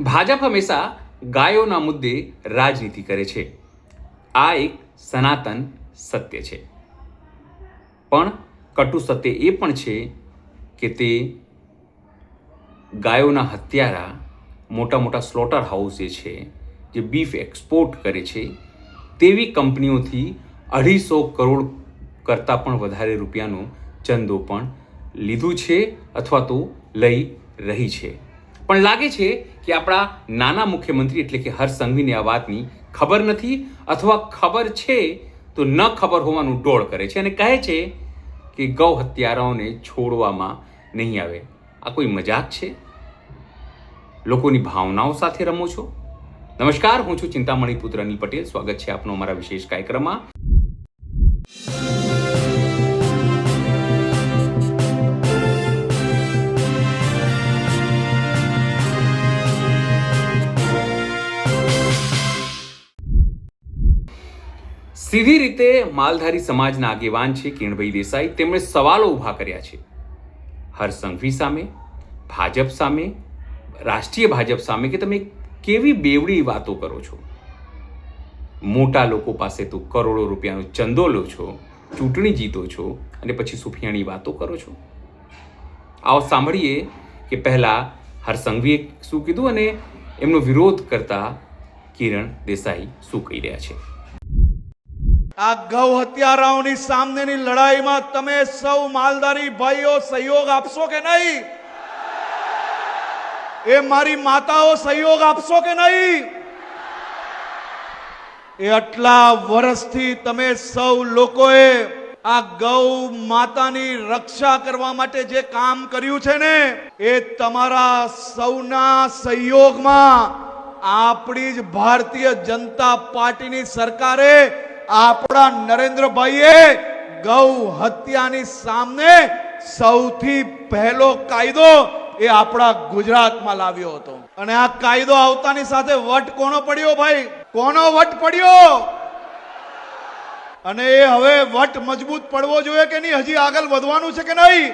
ભાજપ હંમેશા ગાયોના મુદ્દે રાજનીતિ કરે છે. આ એક સનાતન સત્ય છે. પણ કટુ સત્ય એ પણ છે કે તે ગાયોના હત્યારા મોટા મોટા સ્લોટર હાઉસ જે બીફ એક્સપોર્ટ કરે છે તેવી કંપનીઓથી 250 કરોડ કરતાં પણ વધારે રૂપિયાનો ચંદો પણ લીધું છે અથવા તો લઈ રહી છે. પણ લાગે છે કે આપણા નાના મુખ્યમંત્રી એટલે કે હર્ષ સંઘવીને આ વાતની ખબર નથી અથવા ખબર છે તો ન ખબર હોવાનું ડોળ કરે છે અને કહે છે કે ગૌ હત્યારાઓને છોડવામાં નહીં આવે. આ કોઈ મજાક છે? લોકોની ભાવનાઓ સાથે રમો છો? નમસ્કાર, હું છું ચિંતામણી પુત્ર અનિલ પટેલ. સ્વાગત છે આપનો અમારા વિશેષ કાર્યક્રમમાં. સીધી રીતે માલધારી સમાજના આગેવાન છે કિરણભાઈ દેસાઈ. તેમણે સવાલો ઊભા કર્યા છે હર્ષ સંઘવી સામે, ભાજપ સામે, રાષ્ટ્રીય ભાજપ સામે કે તમે કેવી બેવડી વાતો કરો છો. મોટા લોકો પાસે તો કરોડો રૂપિયાનો ચંદો લો છો, ચૂંટણી જીતો છો અને પછી સુફિયાણી વાતો કરો છો. આવો સાંભળીએ કે પહેલા હર્ષ સંઘવીએ શું કીધું અને એમનો વિરોધ કરતા કિરણ દેસાઈ શું કહી રહ્યા છે. આ ગૌ હત્યારાઓની સામેની લડાઈમાં તમે સૌ માલધારી ભાઈઓ સહયોગ આપશો કે નહીં? એ મારી માતાઓ સહયોગ આપશો કે નહીં? એ આટલા વર્ષથી તમે સૌ લોકોએ આ ગૌ માતાની રક્ષા કરવા માટે જે કામ કર્યું છે ને, એ તમારા સૌના સહયોગમાં આપણી જ ભારતીય જનતા પાર્ટીની સરકારે આપણા નરેન્દ્રભાઈએ ગૌ હત્યાની સામે સૌથી પહેલો કાયદો એ આપણા ગુજરાતમાં લાવ્યો હતો. અને આ કાયદો આવતાની સાથે વટ કોનો પડ્યો ભાઈ? કોનો વટ પડ્યો? અને એ હવે વટ મજબૂત પડવો જોઈએ કે નહીં? હજી આગળ વધવાનું છે કે નહીં?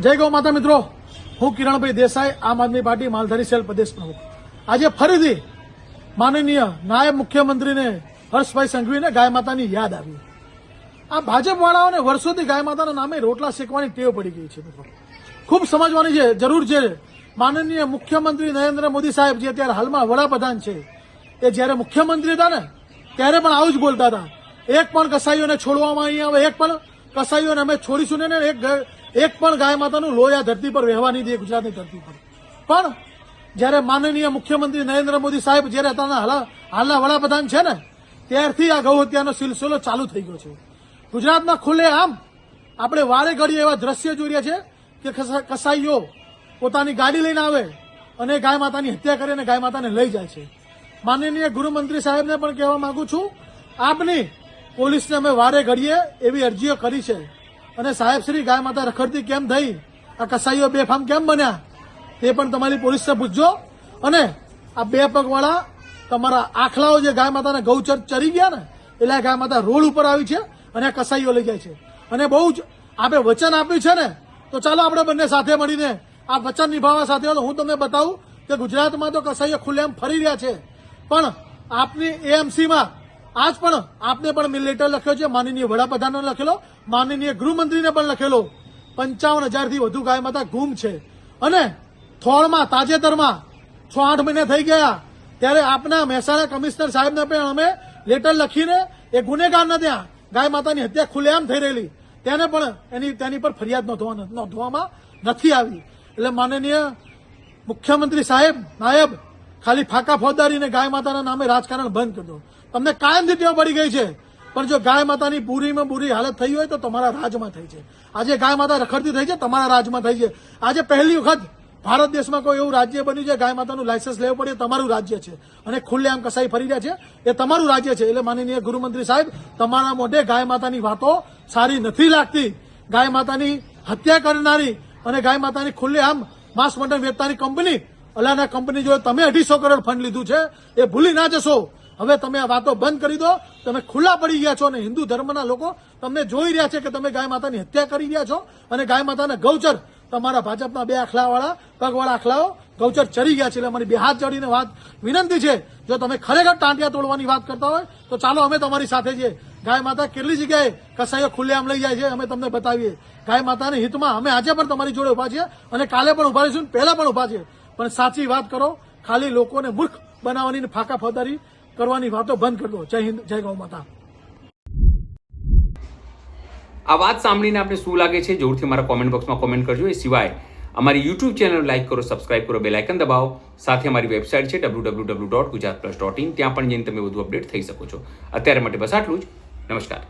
જય ગૌ માતા મિત્રો, હું કિરણભાઈ દેસાઈ, આમ આદમી પાર્ટી માલધારી સેલ પ્રદેશ પ્રમુખ. આજે ફરીથી માનનીય નાયબ મુખ્યમંત્રીને હર્ષભાઈ સંઘવીને ગાય માતાની યાદ આવી. આ ભાજપ વાળાઓને વર્ષોથી ગાય માતાના નામે રોટલા શેકવાની ટેવ પડી ગઈ છે મિત્રો. ખૂબ સમજવાની છે, જરૂર છે. માનનીય મુખ્યમંત્રી નરેન્દ્ર મોદી સાહેબ જે અત્યારે હાલમાં વડાપ્રધાન છે, એ જ્યારે મુખ્યમંત્રી હતા ને ત્યારે પણ આવું જ બોલતા હતા. એક પણ કસાઈઓને છોડવામાં નહીં આવે, એક પણ કસાઈઓને અમે છોડીશું ને, એક પણ ગાય માતાનું લોહી આ ધરતી પર વહેવા નહીં દે, ગુજરાતની ધરતી પર. પણ જ્યારે માનનીય મુખ્યમંત્રી નરેન્દ્ર મોદી સાહેબ જ્યારે અત્યારના હાલના વડાપ્રધાન છે ને, ત્યારથી આ ગૌ હત્યાનો સિલસિલો ચાલુ થઈ ગયો છે. ગુજરાતમાં ખુલ્લે આમ આપણે વારે ઘડીએ એવા દ્રશ્ય જોઈ રહ્યા છે કે કસાઈઓ પોતાની ગાડી લઈને આવે અને ગાય માતાની હત્યા કરે અને ગાય માતાને લઈ જાય છે. માનનીય ગૃહમંત્રી સાહેબને પણ કહેવા માંગુ છું, આપની પોલીસને અમે વારે ઘડીએ એવી અરજીઓ કરી છે અને સાહેબ શ્રી ગાય માતા રખડતી કેમ થઈ, આ કસાઈઓ બેફામ કેમ બન્યા, તે પણ તમારી પોલીસને પૂછજો. અને આ બે પગવાળા તમારા આખલાઓ જે ગાય માતાના ગૌચર ચરી ગયા ને, એટલે ગાય માતા રોડ ઉપર આવી છે અને આ કસાઈઓ લઈ જાય છે. અને બહુ જ આપણે વચન આપ્યું છે ને, તો ચાલો આપણે બંને સાથે મળીને આ વચન નિભાવવા સાથે. હું તમને બતાવું કે ગુજરાતમાં તો કસાઈઓ ખુલ્લેઆમ ફરી રહ્યા છે, પણ આપની એએમસીમાં આજ પણ આપને પણ લેટર લખ્યો છે, માનનીય વડાપ્રધાનને લખેલો, માનનીય ગૃહમંત્રીને પણ લખેલો. 55,000થી વધુ ગાય માતા ગુમ છે. અને થોળમાં તાજેતરમાં 6-8 મહિને થઈ ગયા ત્યારે આપના મહેસાણા કમિશનર સાહેબને પણ અમે લેટર લખીને એ ગુનેગારના ત્યાં ગાય માતાની હત્યા ખુલ્લેઆમ થઈ રહેલી તેને પણ તેની પર ફરિયાદ નોંધવામાં નથી આવી. એટલે માનનીય મુખ્યમંત્રી સાહેબ, નાયબ, ખાલી ફાકા ફોજદારીને ગાય માતાના નામે રાજકારણ બંધ કરી દો. તમને કાયમથી ટેવ પડી ગઈ છે, પણ જો ગાય માતાની બુરીમાં બુરી હાલત થઈ હોય તો તમારા રાજમાં થઈ છે. આજે ગાય માતા રખડતી થઈ છે, તમારા રાજમાં થઈ છે. આજે પહેલી વખત ભારત દેશમાં કોઈ એવું રાજ્ય બન્યું છે ગાય માતાનું લાયસન્સ લેવું પડે, તમારું રાજ્ય છે. અને ખુલ્લેઆમ કસાઈ ફરી રહ્યા છે, એ તમારું રાજ્ય છે. એટલે માનનીય ગૃહમંત્રી સાહેબ, તમારા મોઢે ગાય માતાની વાતો સારી નથી લાગતી. ગાય માતાની હત્યા કરનારી અને ગાય માતાની ખુલ્લેઆમ માંસ મટન વેચનારી કંપની, અલાના કંપની જો તમે 250 કરોડ ફંડ લીધું છે, એ ભૂલી ના જશો. હવે તમે આ વાતો બંધ કરી દો. તમે ખુલ્લા પડી ગયા છો અને હિન્દુ ધર્મના લોકો તમને જોઈ રહ્યા છે કે તમે ગાય માતાની હત્યા કરી રહ્યા છો અને ગાય માતાના ગૌચર તમારા ભાજપના બે આખલાવાળા પગવાળા આખલાઓ ગૌચર ચરી ગયા છે. એટલે અમારી બે હાથ જોડીને વાત વિનંતી છે, જો તમે ખરેખર ટાંટિયા તોડવાની વાત કરતા હોય તો ચાલો અમે તમારી સાથે છીએ. ગાય માતા કેટલી જગ્યાએ કસાઈઓ ખુલ્લેઆમ લઈ જાય છે, અમે તમને બતાવીએ. ગાય માતાના હિતમાં અમે આજે પણ તમારી જોડે ઉભા છીએ અને કાલે પણ ઉભા રહીશું, પહેલા પણ ઉભા છીએ. પણ સાચી વાત કરો, ખાલી લોકોને મૂર્ખ બનાવવાની ને ફાંકા ફોદારી કરવાની વાતો બંધ કરી દો. જય હિન્દ, જય ગૌ માતા. આ વાત સાંભળીને આપણે શું લાગે છે જરૂરથી મારા કોમેન્ટ બોક્સમાં કોમેન્ટ કરજો. એ સિવાય અમારી યુટ્યુબ ચેનલ લાઈક કરો, સબસ્ક્રાઇબ કરો, બેલ આઇકન દબાવો. સાથે અમારી વેબસાઇટ છે www.gujaratplus.in, ત્યાં પણ જઈને તમે વધુ અપડેટ થઈ શકો છો. અત્યારે માટે બસ આટલું જ. નમસ્કાર.